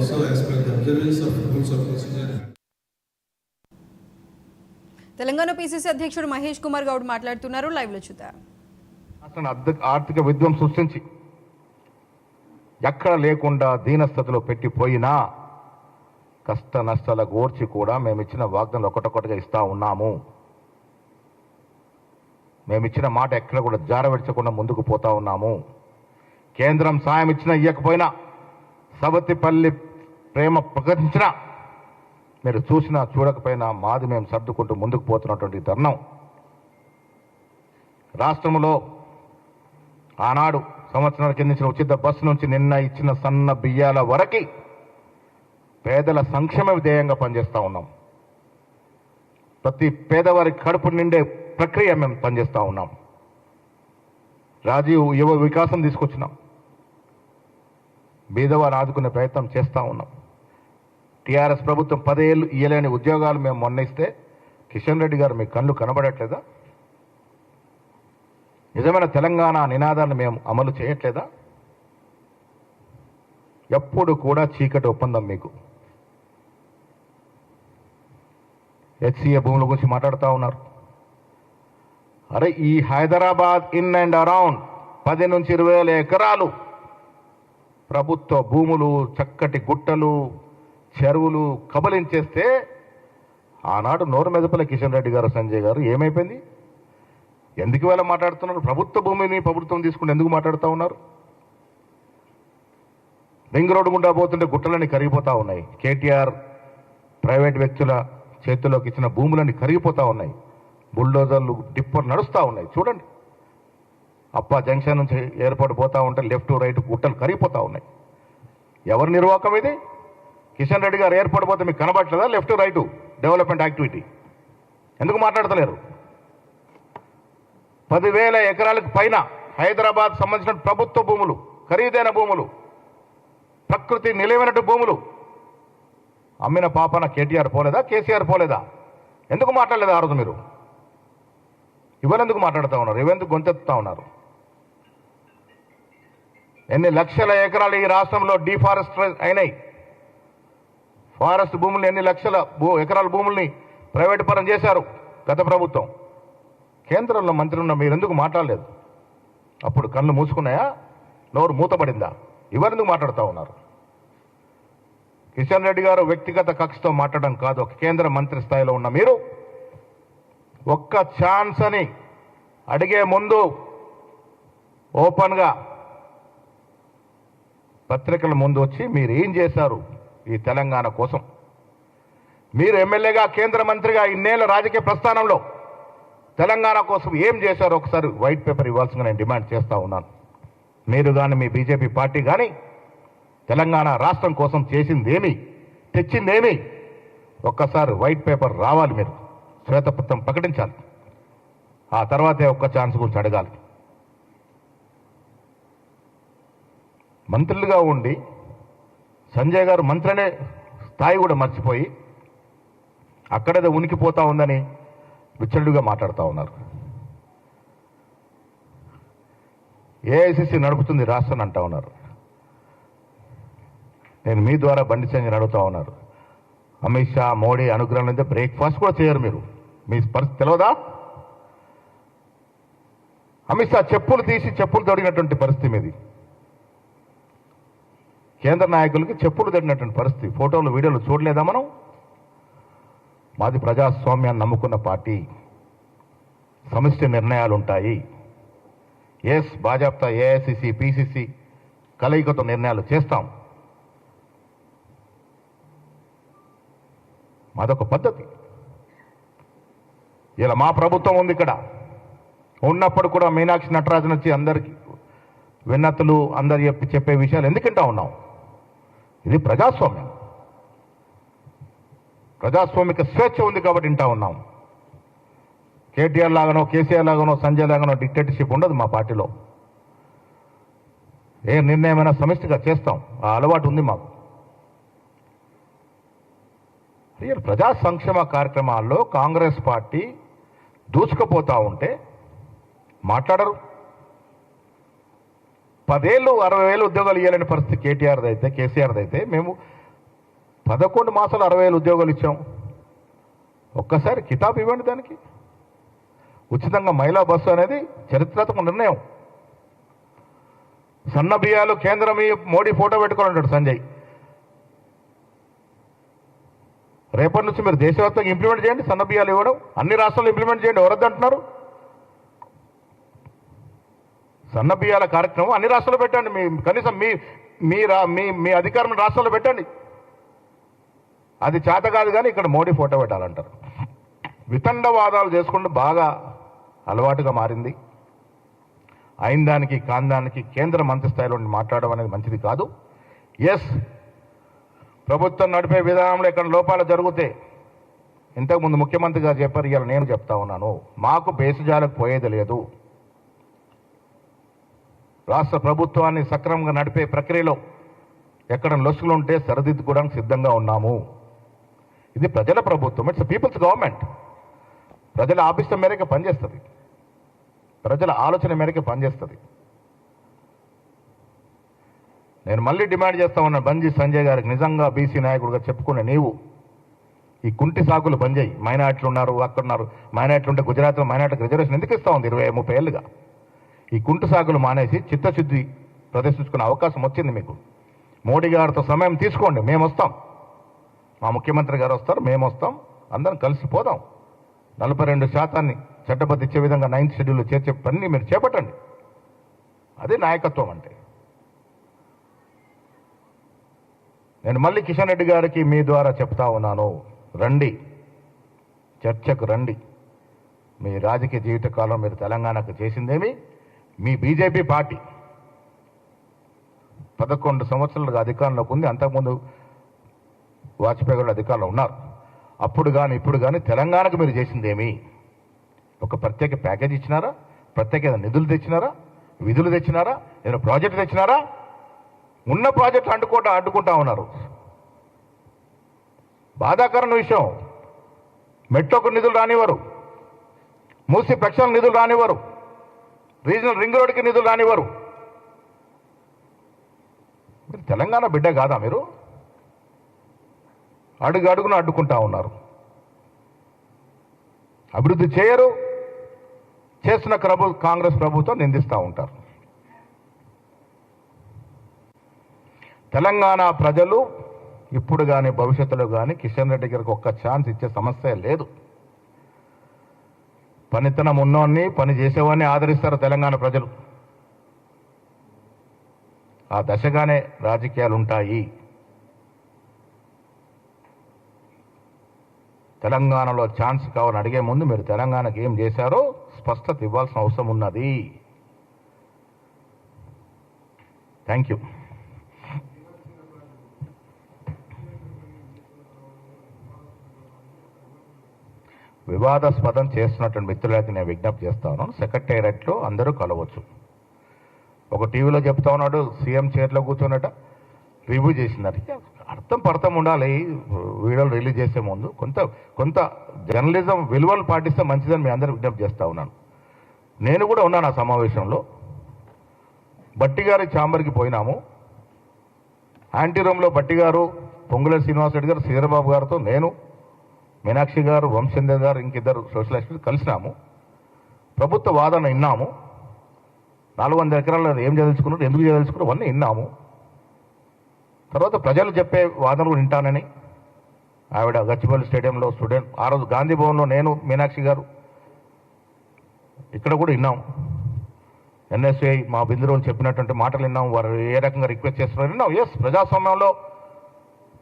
Also, as per the observance of rules of procedure. Telangana PCC అధ్యక్షుడు మహేష్ కుమార్ గౌడ్ మాట్లాడుతున్నారు. Live లో చూద్దాం. ఆర్థిక విధ్వం సృష్టించి ఎక్కడ లేకుండా దీనస్థితిలో పెట్టిపోయినా కష్ట నష్టాల గోర్చి కూడా మేము ఇచ్చిన వాగ్దానాలు ఒకటొకటిగా ఇస్తా ఉన్నాము. మేము ఇచ్చిన మాట ఎక్కడ కూడా జారవిడ్చకుండా ముందుకు పోతా ఉన్నాము. కేంద్రం సాయం ఇచ్చినా ఇవ్వకపోయినా, సవతిపల్లి ప్రేమ ప్రకటించినా, మీరు చూసినా చూడకపోయినా మాది మేము సర్దుకుంటూ ముందుకు పోతున్నటువంటి తరుణం. రాష్ట్రంలో ఆనాడు సంవత్సరాల కింద ఇచ్చిన ఉచిత బస్సు నుంచి నిన్న ఇచ్చిన సన్న బియ్యాల వరకు పేదల సంక్షేమ ధ్యేయంగా పనిచేస్తూ ఉన్నాం. ప్రతి పేదవారి కడుపు నిండే ప్రక్రియ మేము పనిచేస్తూ ఉన్నాం. రాజీవ్ యువ వికాసం తీసుకొచ్చినాం. బీదవారు ఆదుకునే ప్రయత్నం చేస్తూ ఉన్నాం. టీఆర్ఎస్ ప్రభుత్వం 10 ఏళ్ళు ఇయ్యలేని ఉద్యోగాలు మేము మొన్న ఇస్తే కిషన్ రెడ్డి గారు మీ కళ్ళు కనబడట్లేదా? నిజమైన తెలంగాణ నినాదాన్ని మేము అమలు చేయట్లేదా? ఎప్పుడు కూడా చీకటి ఒప్పందం మీకు. హెచ్సిఏ భూముల గురించి మాట్లాడుతూ ఉన్నారు. అరే, ఈ హైదరాబాద్ ఇన్ అండ్ అరౌండ్ 10 నుంచి 20 వేల ఎకరాలు ప్రభుత్వ భూములు, చక్కటి గుట్టలు, చెరువులు కబలించేస్తే ఆనాడు నోరు మెదపల కిషన్ రెడ్డి గారు, సంజయ్ గారు ఏమైపోయింది? ఎందుకు వేళ మాట్లాడుతున్నారు? ప్రభుత్వ భూమిని ప్రభుత్వం తీసుకుని ఎందుకు మాట్లాడుతూ ఉన్నారు? రింగ్ రోడ్డు గుండా పోతుంటే గుట్టలన్నీ కరిగిపోతూ ఉన్నాయి. కేటీఆర్ ప్రైవేట్ వ్యక్తుల చేతుల్లోకి ఇచ్చిన భూములన్నీ కరిగిపోతూ ఉన్నాయి. బుల్డోజర్లు, డిప్పర్ నడుస్తూ ఉన్నాయి. చూడండి, అప్పా జంక్షన్ నుంచి ఎయిర్పోర్ట్ పోతూ ఉంటే లెఫ్ట్ రైట్ గుట్టలు కరిగిపోతూ ఉన్నాయి. ఎవరి నిర్వాహకం ఇది? కిషన్ రెడ్డి గారు ఎయిర్పోర్ట్ పోతే మీకు కనబడట్లేదా? లెఫ్ట్ రైటు డెవలప్మెంట్ యాక్టివిటీ ఎందుకు మాట్లాడతలేరు? 10,000 ఎకరాలకు పైన హైదరాబాద్ సంబంధించిన ప్రభుత్వ భూములు, ఖరీదైన భూములు, ప్రకృతి నిలవైనటు భూములు అమ్మిన పాపన కేటీఆర్ పోలేదా? కేసీఆర్ పోలేదా? ఎందుకు మాట్లాడలేదు ఆ రోజు మీరు? ఇవరెందుకు మాట్లాడుతూ ఉన్నారు? ఇవెందుకు గొంతెత్తుతా ఉన్నారు? ఎన్ని లక్షల ఎకరాలు ఈ రాష్ట్రంలో డిఫారెస్ట్ అయినాయి. ఫారెస్ట్ భూముల్ని ఎన్ని లక్షల ఎకరాల భూముల్ని ప్రైవేటు పరం చేశారు గత ప్రభుత్వం. కేంద్రంలో మంత్రి ఉన్న మీరు ఎందుకు మాట్లాడలేదు? అప్పుడు కళ్ళు మూసుకున్నాయా? నోరు మూతపడిందా? ఇవరెందుకు మాట్లాడుతూ ఉన్నారు? కిషన్ రెడ్డి గారు వ్యక్తిగత కక్షతో మాట్లాడడం కాదు. ఒక కేంద్ర మంత్రి స్థాయిలో ఉన్న మీరు ఒక్క ఛాన్స్ అని అడిగే ముందు ఓపెన్గా పత్రికల ముందు వచ్చి మీరు ఏం చేశారు ఈ తెలంగాణ కోసం, మీరు ఎమ్మెల్యేగా, కేంద్ర మంత్రిగా ఇన్నేళ్ల రాజకీయ ప్రస్థానంలో తెలంగాణ కోసం ఏం చేశారో ఒకసారి వైట్ పేపర్ ఇవ్వాల్సిందిగా నేను డిమాండ్ చేస్తూ ఉన్నాను. మీరు కానీ మీ బీజేపీ పార్టీ కానీ తెలంగాణ రాష్ట్రం కోసం చేసిందేమి, తెచ్చిందేమి, ఒక్కసారి వైట్ పేపర్ రావాలి. మీరు శ్వేతపత్రం ప్రకటించాలి. ఆ తర్వాతే ఒక్క ఛాన్స్ గురించి అడగాలి. మంత్రులుగా ఉండి సంజయ్ గారు మంత్రి అనే స్థాయి కూడా మర్చిపోయి అక్కడేదో ఉనికిపోతా ఉందని విచ్చలుగా మాట్లాడుతూ ఉన్నారు. ఏఐసిసి నడుపుతుంది రాష్ట్రాన్ని అంటా ఉన్నారు. నేను మీ ద్వారా బండి సంజయ్ అడుగుతూ ఉన్నారు. అమిత్ షా, మోడీ అనుగ్రహం అయితే బ్రేక్ఫాస్ట్ కూడా చేయరు మీరు. మీ పరిస్థితి తెలియదా? అమిత్ షా చెప్పులు తీసి చెప్పులు తొడిగినటువంటి పరిస్థితి మీది. కేంద్ర నాయకులకి చెప్పులు తడినటువంటి పరిస్థితి. ఫోటోలు, వీడియోలు చూడలేదా మనం? మాది ప్రజాస్వామ్యాన్ని నమ్ముకున్న పార్టీ. సమిష్టి నిర్ణయాలు ఉంటాయి. ఎస్, భాజపా, ఏఐసిసి, పిసిసి కలయికతో నిర్ణయాలు చేస్తాం. మాదొక పద్ధతి. ఇలా మా ప్రభుత్వం ఉంది ఇక్కడ. ఉన్నప్పుడు కూడా మీనాక్షి నటరాజన్ వచ్చి అందరికీ విన్నతులు, అందరు చెప్పే విషయాలు ఎందుకంటా ఉన్నాం? ఇది ప్రజాస్వామ్యం. ప్రజాస్వామిక స్వేచ్ఛ ఉంది కాబట్టి వింటా ఉన్నాం. కేటీఆర్ లాగానో, కేసీఆర్ లాగానో, సంజయ్ లాగానో డిక్టేటర్షిప్ ఉండదు మా పార్టీలో. ఏ నిర్ణయమైనా సమిష్టిగా చేస్తాం. ఆ అలవాటు ఉంది మాకు. ప్రజా సంక్షేమ కార్యక్రమాల్లో కాంగ్రెస్ పార్టీ దూసుకుపోతూ ఉంటే మాట్లాడరు. 10 ఏళ్ళు 60,000 ఉద్యోగాలు ఇవ్వాలని పరిస్థితి కేటీఆర్ది అయితే, కేసీఆర్ది అయితే మేము 11 మాసాలు 60,000 ఉద్యోగాలు ఇచ్చాం. ఒక్కసారి కితాబ్ ఇవ్వండి దానికి. ఉచితంగా మహిళా బస్సు అనేది చరిత్రాత్మక నిర్ణయం. సన్న బియ్యాలు కేంద్రం మోడీ ఫోటో పెట్టుకోవాలంటాడు సంజయ్. రేపటి నుంచి మీరు దేశవ్యాప్తంగా ఇంప్లిమెంట్ చేయండి. సన్న బియ్యాలు ఇవ్వడం అన్ని రాష్ట్రాల్లో ఇంప్లిమెంట్ చేయండి. ఎవరొద్దంటున్నారు? సన్న బియ్యాల కార్యక్రమం అన్ని రాష్ట్రాల్లో పెట్టండి. కనీసం మీ అధికారం రాష్ట్రాల్లో పెట్టండి. అది చేత కాదు కానీ ఇక్కడ మోడీ ఫోటో పెట్టాలంటారు. వితండవాదాలు చేసుకుంటూ బాగా అలవాటుగా మారింది. అయిన దానికి కాందానికి కేంద్ర మంత్రి స్థాయిలో మాట్లాడడం అనేది మంచిది కాదు. ఎస్, ప్రభుత్వం నడిపే విధానంలో ఇక్కడ లోపాలు జరిగితే ఇంతకుముందు ముఖ్యమంత్రి గారు చెప్పారు, ఇవాళ నేను చెప్తా ఉన్నాను, మాకు బేసిజాలకు పోయేది లేదు. రాష్ట్ర ప్రభుత్వాన్ని సక్రమంగా నడిపే ప్రక్రియలో ఎక్కడ లొసుగులు ఉంటే సరిదిద్దుకోవడానికి సిద్ధంగా ఉన్నాము. ఇది ప్రజల ప్రభుత్వం, ఇట్స్ పీపుల్స్ గవర్నమెంట్. ప్రజల ఆభిష్టం మేరకు పనిచేస్తుంది, ప్రజల ఆలోచన మేరకు పనిచేస్తుంది. నేను మళ్ళీ డిమాండ్ చేస్తా ఉన్నా బంజీ సంజయ్ గారికి, నిజంగా బీసీ నాయకుడిగా చెప్పుకునే నీవు ఈ కుంటి సాకులు బంద్ చేయి. మైనార్టీలు ఉన్నారు, అక్కడున్నారు, మైనార్టీలు ఉంటే గుజరాత్లో మైనార్టీకి రిజర్వేషన్ ఎందుకు ఇస్తా ఉంది 20-30 ఏళ్ళుగా? ఈ కుంటి సాకులు మానేసి చిత్తశుద్ధి ప్రదర్శించుకునే అవకాశం వచ్చింది మీకు. మోడీ గారితో సమయం తీసుకోండి, మేము వస్తాం, మా ముఖ్యమంత్రి గారు వస్తారు, మేము వస్తాం, అందరం కలిసిపోదాం. 42% చట్టబద్ధ ఇచ్చే విధంగా 9th షెడ్యూల్లో చేర్చే పని మీరు చేపట్టండి. అదే నాయకత్వం అంటే. నేను మళ్ళీ కిషన్ రెడ్డి గారికి మీ ద్వారా చెప్తా ఉన్నాను, రండి, చర్చకు రండి. మీ రాజకీయ జీవితకాలం మీరు తెలంగాణకు చేసిందేమి? మీ బీజేపీ పార్టీ 11 సంవత్సరాలుగా అధికారంలోకి ఉంది. అంతకుముందు వాజ్పేయి గారు అధికారంలో ఉన్నారు. అప్పుడు కానీ ఇప్పుడు కానీ తెలంగాణకు మీరు చేసిందేమి? ఒక ప్రత్యేక ప్యాకేజ్ ఇచ్చినారా? ప్రత్యేక నిధులు తెచ్చినారా? విధులు తెచ్చినారా? ఏదైనా ప్రాజెక్టు తెచ్చినారా? ఉన్న ప్రాజెక్టులు అడ్డుకుంటా ఉన్నారు. బాధాకరమైన విషయం, మెట్రోకు నిధులు రానివ్వరు, మూసి ప్రక్షాళన నిధులు రానివ్వరు, రీజనల్ రింగ్ రోడ్కి నిధులు రానివ్వరు. మీరు తెలంగాణ బిడ్డ కాదా? మీరు అడుగున అడ్డుకుంటా ఉన్నారు. అభివృద్ధి చేయరు, చేస్తున్న కాంగ్రెస్ ప్రభుత్వం నిందిస్తూ ఉంటారు. తెలంగాణ ప్రజలు ఇప్పుడు కానీ భవిష్యత్తులో కానీ కిషన్ రెడ్డి గారికి ఒక్క ఛాన్స్ ఇచ్చే సమస్య లేదు. పనితనం ఉన్నోన్ని, పని చేసేవాడిని ఆదరిస్తారు తెలంగాణ ప్రజలు. ఆ దశగానే రాజకీయాలు ఉంటాయి. తెలంగాణలో ఛాన్స్ కావాలని అడిగే ముందు మీరు తెలంగాణకి ఏం చేశారో స్పష్టత ఇవ్వాల్సిన అవసరం ఉన్నది. Thank you. వివాదాస్పదం చేస్తున్నటువంటి మిత్రులకి నేను విజ్ఞప్తి చేస్తా ఉన్నాను, సెక్రటేరియట్లో అందరూ కలవచ్చు. ఒక టీవీలో చెప్తా ఉన్నాడు, సీఎం చైర్లో కూర్చోనట రివ్యూ చేసిందట. అర్థం ఉండాలి. వీడియోలు రిలీజ్ చేసే ముందు కొంత జర్నలిజం విలువలు పాటిస్తే మంచిదని మీ అందరూ విజ్ఞప్తి చేస్తూ ఉన్నాను. నేను కూడా ఉన్నాను ఆ సమావేశంలో. బట్టి గారి ఛాంబర్కి పోయినాము. యాంటీ రూమ్లో బట్టి గారు, పొంగులేటి శ్రీనివాసరెడ్డి గారు, శ్రీధరబాబు గారితో నేను, మీనాక్షి గారు, వంశచంద్ర గారు, ఇంకిద్దరు సోషల్ యాక్టివిస్ట్ కలిసినాము. ప్రభుత్వ వాదన విన్నాము. 400 ఎకరాలు ఏం చదివించుకున్నారు, ఎందుకు చదివించుకున్నారు, అవన్నీ విన్నాము. తర్వాత ప్రజలు చెప్పే వాదనలు వింటానని ఆవిడ గచ్చిబౌలి స్టేడియంలో స్టూడెంట్, ఆ రోజు గాంధీ భవన్లో నేను, మీనాక్షి గారు ఇక్కడ కూడా విన్నాము. ఎన్ఎస్ఐ మా బిందురోలు చెప్పినటువంటి మాటలు విన్నాం. వారు ఏ రకంగా రిక్వెస్ట్ చేస్తున్నారు విన్నాం. ఎస్, ప్రజాస్వామ్యంలో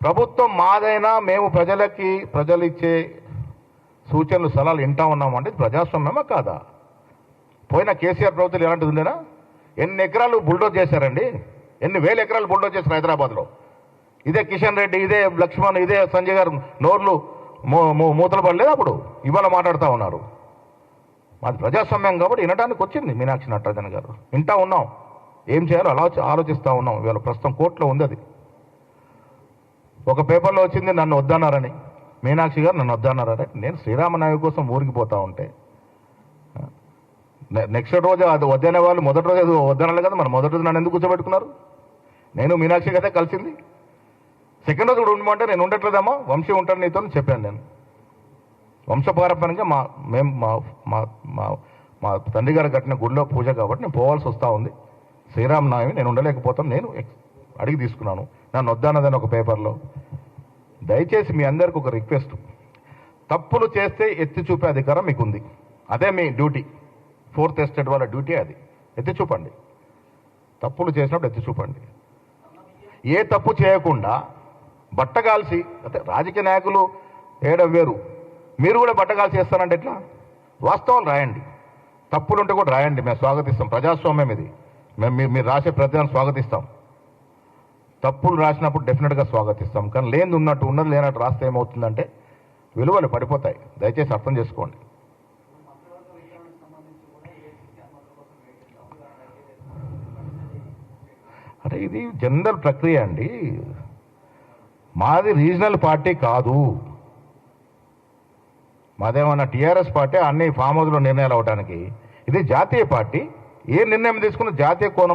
ప్రభుత్వం మాదైనా మేము ప్రజలు ఇచ్చే సూచనలు సలహాలు వింటా ఉన్నామంటే ప్రజాస్వామ్యమా కాదా? పోయిన కేసీఆర్ ప్రభుత్వం ఎలాంటిది ఉండేనా? ఎన్ని ఎకరాలు బుల్డోజ్ చేశారండి, ఎన్ని వేల ఎకరాలు బుల్డోజ్ చేశారు హైదరాబాద్లో. ఇదే కిషన్ రెడ్డి, ఇదే లక్ష్మణ్, ఇదే సంజయ్ గారు నోర్లు మూతలు పడలేదు. అప్పుడు ఇవాళ మాట్లాడుతూ ఉన్నారు. మాది ప్రజాస్వామ్యం కాబట్టి వినడానికి వచ్చింది మీనాక్షి నటరాజన్ గారు. వింటా ఉన్నాం, ఏం చేయాలో అలా ఆలోచిస్తూ ఉన్నాం. ఇవాళ ప్రస్తుతం కోర్టులో ఉంది అది. ఒక పేపర్లో వచ్చింది నన్ను వద్దన్నారని, మీనాక్షి గారు నన్ను వద్దన్నారని. నేను శ్రీరామనాయకు కోసం ఊరికి పోతా ఉంటే నెక్స్ట్ రోజు అది వద్దనే వాళ్ళు మొదటి రోజు వద్దనాలి కదా, మరి మొదటి రోజు నన్ను ఎందుకు కూర్చోబెట్టుకున్నారు? నేను మీనాక్షి కదా కలిసింది. సెకండ్ రోజు కూడా ఉండమంటే నేను ఉండట్లేదేమో, వంశీ ఉంటాను నీతో అని చెప్పాను. నేను వంశపారంపర్యంగా మేము మా తండ్రి గారు కట్టిన గుడిలో పూజ కాబట్టి నేను పోవాల్సి వస్తూ ఉంది. శ్రీరామనవమి నేను ఉండలేకపోతాను, నేను అడిగి తీసుకున్నాను. నన్ను వద్దన్నదని ఒక పేపర్లో. దయచేసి మీ అందరికి ఒక రిక్వెస్ట్, తప్పులు చేస్తే ఎత్తి చూపే అధికారం మీకు ఉంది. అదే మీ డ్యూటీ. 4th ఎస్టేట్ వాళ్ళ డ్యూటీ అది. ఎత్తి చూపండి, తప్పులు చేసినప్పుడు ఎత్తి చూపండి. ఏ తప్పు చేయకుండా బట్టగాల్సి, అంటే రాజకీయ నాయకులు వేయడం వేరు, మీరు కూడా బట్టగాల్సి చేస్తారంటే ఎట్లా? వాస్తవాలు రాయండి, తప్పులుంటే కూడా రాయండి, మేము స్వాగతిస్తాం. ప్రజాస్వామ్యం ఇది, మీరు రాసే ప్రతిదాన్ని స్వాగతిస్తాం. తప్పులు రాసినప్పుడు డెఫినెట్గా స్వాగతిస్తాం. కానీ లేనిది ఉన్నట్టు, ఉన్నది లేనట్టు రాస్తే ఏమవుతుందంటే విలువలు పడిపోతాయి. దయచేసి అర్థం చేసుకోండి. అంటే ఇది జనరల్ ప్రక్రియ అండి. మాది రీజనల్ పార్టీ కాదు, మాదేమన్నా టీఆర్ఎస్ పార్టీ అన్ని ఫామ్ హౌస్లో నిర్ణయాలు అవడానికి. ఇది జాతీయ పార్టీ. ఏ నిర్ణయం తీసుకున్న జాతీయ కోణం